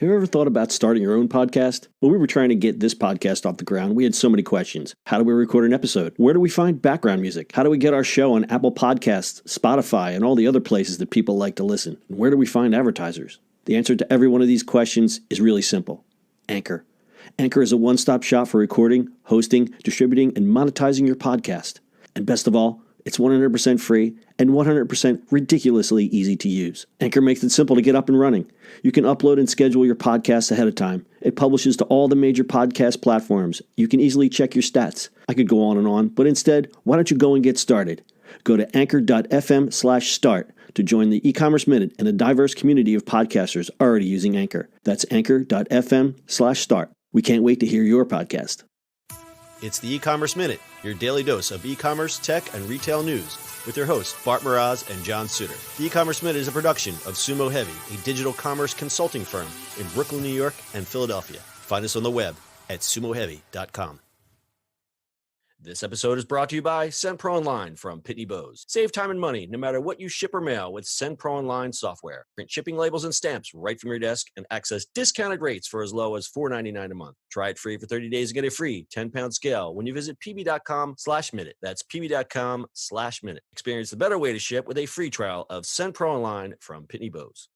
Have you ever thought about starting your own podcast? When we were trying to get this podcast off the ground, we had so many questions. How do we record an episode? Where do we find background music? How do we get our show on Apple Podcasts, Spotify, and all the other places that people like to listen? And where do we find advertisers? The answer to every one of these questions is really simple. Anchor. Anchor is a one-stop shop for recording, hosting, distributing, and monetizing your podcast. And best of all, it's 100% free and 100% ridiculously easy to use. Anchor makes it simple to get up and running. You can upload and schedule your podcasts ahead of time. It publishes to all the major podcast platforms. You can easily check your stats. I could go on, but instead, why don't you go and get started? Go to anchor.fm/start to join the e-commerce minute and a diverse community of podcasters already using Anchor. That's anchor.fm/start. We can't wait to hear your podcast. It's the e-commerce minute, your daily dose of e-commerce, tech, and retail news with your hosts, Bart Mraz and John Suter. The e-commerce minute is a production of Sumo Heavy, a digital commerce consulting firm in Brooklyn, New York, and Philadelphia. Find us on the web at sumoheavy.com. This episode is brought to you by SendPro Online from Pitney Bowes. Save time and money no matter what you ship or mail with SendPro Online software. Print shipping labels and stamps right from your desk and access discounted rates for as low as $4.99 a month. Try it free for 30 days and get a free 10-pound scale when you visit pb.com/minute. That's pb.com/minute. Experience the better way to ship with a free trial of SendPro Online from Pitney Bowes.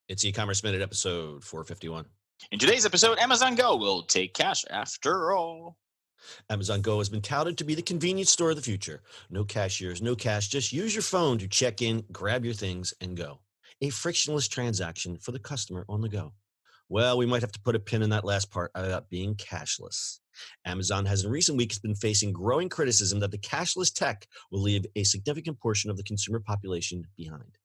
It's e-commerce minute episode 451. In today's episode, Amazon Go will take cash after all. Amazon Go has been touted to be the convenience store of the future. No cashiers, no cash, just use your phone to check in, grab your things, and go. A frictionless transaction for the customer on the go. Well, we might have to put a pin in that last part about being cashless. Amazon has in recent weeks been facing growing criticism that the cashless tech will leave a significant portion of the consumer population behind.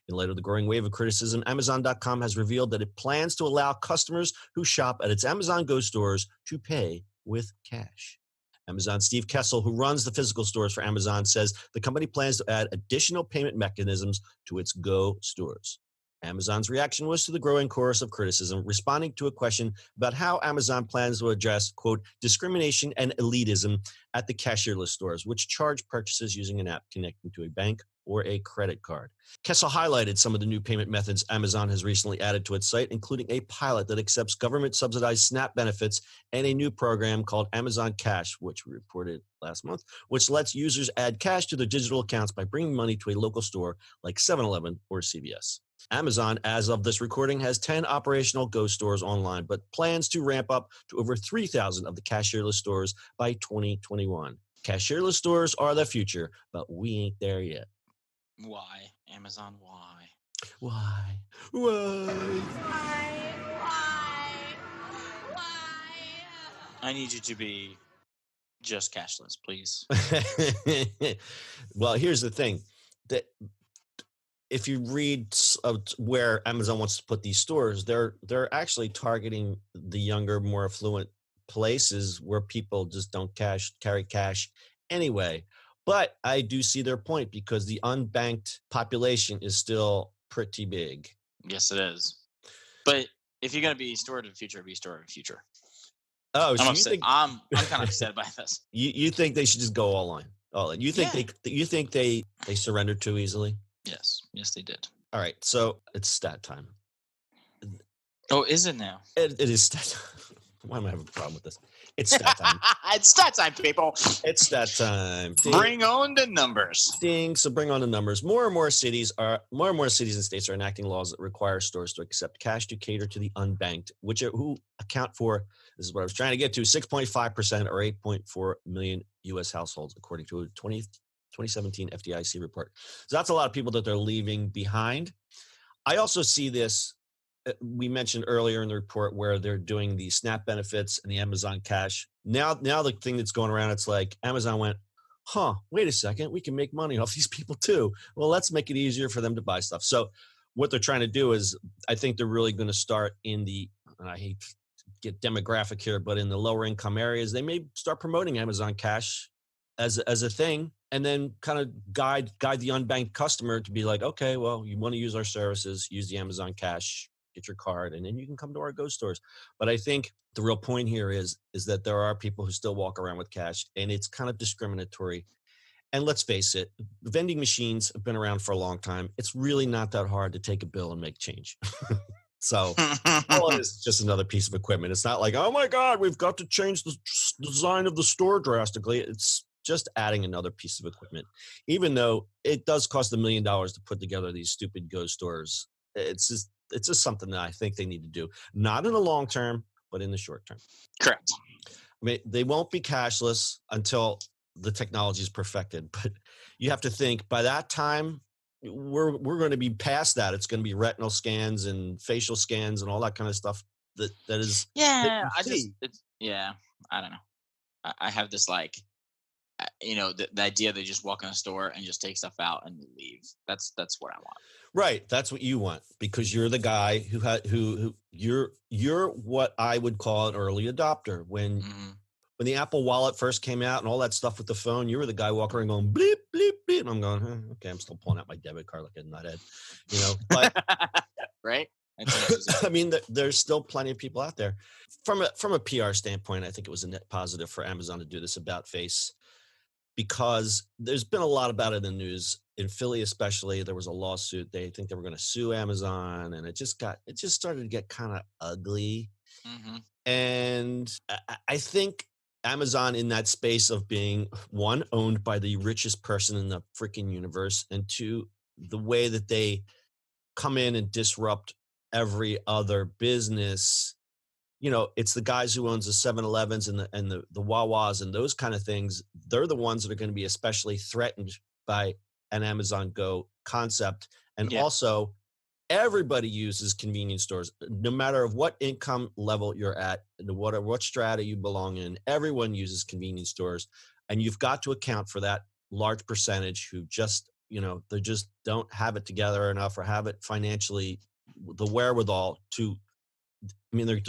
In light of the growing wave of criticism, Amazon.com has revealed that it plans to allow customers who shop at its Amazon Go stores to pay with cash. Amazon Steve Kessel, who runs the physical stores for Amazon, says the company plans to add additional payment mechanisms to its Go stores. Amazon's reaction was to the growing chorus of criticism, responding to a question about how Amazon plans to address, quote, discrimination and elitism at the cashierless stores, which charge purchases using an app connecting to a bank or a credit card. Kessel highlighted some of the new payment methods Amazon has recently added to its site, including a pilot that accepts government-subsidized SNAP benefits and a new program called Amazon Cash, which we reported last month, which lets users add cash to their digital accounts by bringing money to a local store like 7-Eleven or CVS. Amazon, as of this recording, has 10 operational Go stores online, but plans to ramp up to over 3,000 of the cashierless stores by 2021. Cashierless stores are the future, but we ain't there yet. Why, Amazon, why? Why? I need you to be just cashless, please. Well, here's the thing. That if you read where Amazon wants to put these stores, they're actually targeting the younger, more affluent places where people just don't carry cash anyway. But I do see their point because the unbanked population is still pretty big. Yes, it is. But if you're going to be stored in the future, be stored in the future. Oh, so I'm kind of upset by this. You think they should just go all in? You think they surrendered too easily? Yes, they did. All right, so it's stat time. Oh, is it now? It is stat time. Why am I having a problem with this? It's stat time. It's stat time, people. It's stat time. Ding. Bring on the numbers. Ding. So bring on the numbers. More and more cities and states are enacting laws that require stores to accept cash to cater to the unbanked, who account for, this is what I was trying to get to, 6.5% or 8.4 million U.S. households, according to a 2017 FDIC report. So that's a lot of people that they're leaving behind. I also see this. We mentioned earlier in the report where they're doing the SNAP benefits and the Amazon Cash. Now the thing that's going around, it's like Amazon went, wait a second, we can make money off these people too. Well, let's make it easier for them to buy stuff. So what they're trying to do is, I think they're really going to start in and I hate to get demographic here, but in the lower income areas, they may start promoting Amazon Cash as a thing, and then kind of guide the unbanked customer to be like, okay, well, you want to use our services, use the Amazon Cash, get your card, and then you can come to our Go stores. But I think the real point here is that there are people who still walk around with cash, and it's kind of discriminatory. And let's face it, vending machines have been around for a long time. It's really not that hard to take a bill and make change. So all it is just another piece of equipment. It's not like, oh my God, we've got to change the design of the store drastically. It's just adding another piece of equipment, even though it does cost $1 million to put together these stupid Go stores. It's just something that I think they need to do, not in the long term, but in the short term. Correct. I mean, they won't be cashless until the technology is perfected, but you have to think by that time we're going to be past that. It's going to be retinal scans and facial scans and all that kind of stuff that is that Yeah, you see. I don't know. I have this like, the idea they just walk in a store and just take stuff out and leave. That's what I want. Right, that's what you want because you're the guy who you're what I would call an early adopter. When the Apple Wallet first came out and all that stuff with the phone, you were the guy walking around going bleep bleep bleep, and I'm going, okay, I'm still pulling out my debit card like a nuthead, But right? I mean, there's still plenty of people out there. From a PR standpoint, I think it was a net positive for Amazon to do this about face, because there's been a lot about it in the news. In Philly especially, there was a lawsuit. They think they were going to sue Amazon, and it just started to get kind of ugly. And I think Amazon, in that space of being, one, owned by the richest person in the freaking universe, and two, the way that they come in and disrupt every other business. It's the guys who owns the 7-Elevens and the Wawas and those kind of things. They're the ones that are going to be especially threatened by an Amazon Go concept. And also, everybody uses convenience stores, no matter of what income level you're at, what strata you belong in. Everyone uses convenience stores, and you've got to account for that large percentage who just, they just don't have it together enough or have it financially, the wherewithal to. I mean, they're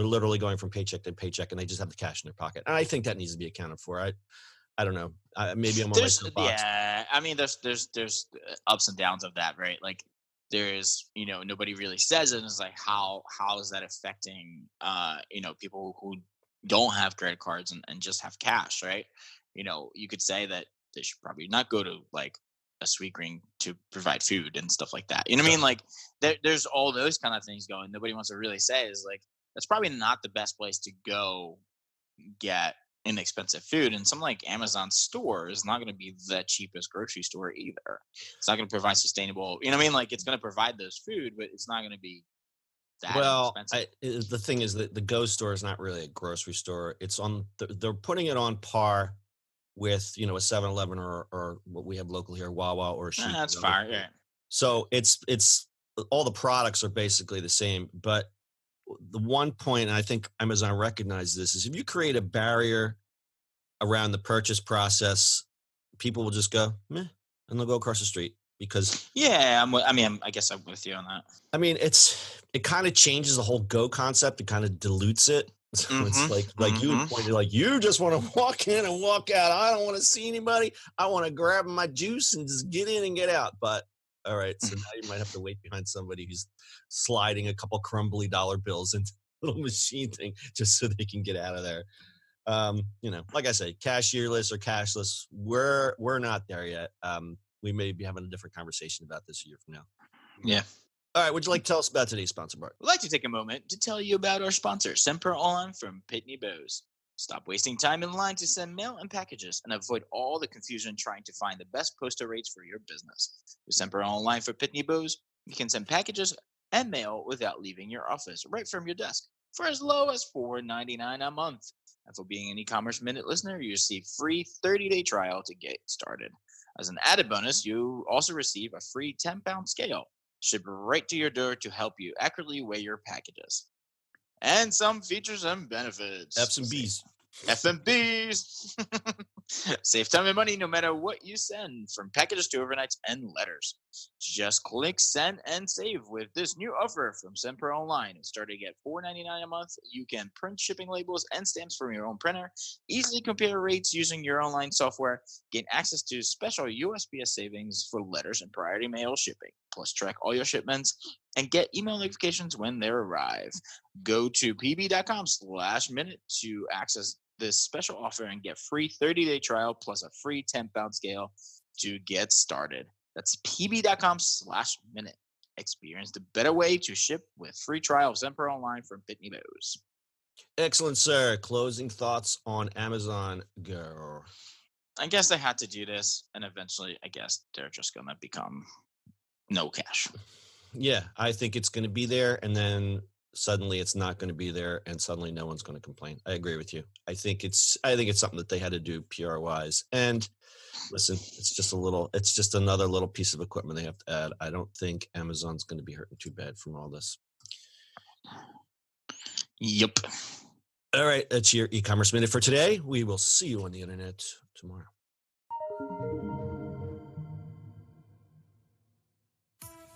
literally going from paycheck to paycheck, and they just have the cash in their pocket. And I think that needs to be accounted for. I don't know. Maybe I'm on my soapbox. Yeah, I mean, there's ups and downs of that, right? Like, there's nobody really says it. It's like how is that affecting people who don't have credit cards and just have cash, right? You could say that they should probably not go to like a Sweetgreen to provide food and stuff like that. You know what I mean? Like there's all those kind of things going. Nobody wants to really say is like, that's probably not the best place to go get inexpensive food. And something like Amazon store is not going to be the cheapest grocery store either. It's not going to provide sustainable, you know what I mean? Like, it's going to provide those food, but it's not going to be that expensive. The thing is that the Go store is not really a grocery store. It's they're putting it on par with, a 7-Eleven or what we have locally here, Wawa or Sheetz. That's fine. Yeah. So it's all the products are basically the same, but the one point, and I think Amazon recognizes this, is if you create a barrier around the purchase process, people will just go, meh, and they'll go across the street because. Yeah, I guess I'm with you on that. I mean, it kind of changes the whole Go concept. It kind of dilutes it. So it's like you pointed, like you just want to walk in and walk out. I don't want to see anybody. I want to grab my juice and just get in and get out. But all right, so now you might have to wait behind somebody who's sliding a couple crumbly dollar bills into a little machine thing just so they can get out of there. Like I said, cashierless or cashless, we're not there yet. We may be having a different conversation about this a year from now. Yeah. All right, would you like to tell us about today's sponsor, Bart? We'd like to take a moment to tell you about our sponsor, Semper Online from Pitney Bowes. Stop wasting time in line to send mail and packages and avoid all the confusion trying to find the best postal rates for your business. With Semper Online for Pitney Bowes, you can send packages and mail without leaving your office, right from your desk, for as low as $4.99 a month. And for being an e-commerce minute listener, you receive free 30-day trial to get started. As an added bonus, you also receive a free 10-pound scale shipped right to your door to help you accurately weigh your packages. And some features and benefits. F's and B's. FMBs. Save time and money no matter what you send, from packages to overnights and letters. Just click send and save with this new offer from Semper Online. Starting at $4.99 a month, you can print shipping labels and stamps from your own printer, easily compare rates using your online software, gain access to special USPS savings for letters and priority mail shipping, plus track all your shipments and get email notifications when they arrive. Go to pb.com/minute to access this special offer and get free 30-day trial plus a free 10-pound scale to get started. That's pb.com/minute. Experience the better way to ship with free trial of Zenper Online from Pitney Bowes. Excellent, sir. Closing thoughts on Amazon Go. I guess they had to do this, and eventually, I guess they're just going to become no cash. Yeah, I think it's going to be there, and then suddenly it's not going to be there, and suddenly no one's going to complain. I agree with you. I think it's something that they had to do PR wise. And listen, it's just another little piece of equipment they have to add. I don't think Amazon's going to be hurting too bad from all this. Yep. All right, that's your e-commerce minute for today. We will see you on the internet tomorrow.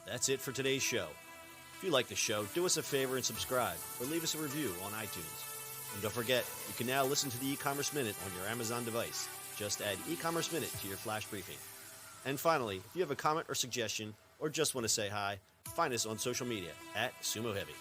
That's it for today's show. If you like the show, do us a favor and subscribe or leave us a review on iTunes. And don't forget, you can now listen to the e-commerce minute on your Amazon device. Just add e-commerce minute to your flash briefing. And finally, if you have a comment or suggestion or just want to say hi, find us on social media @Sumo Heavy.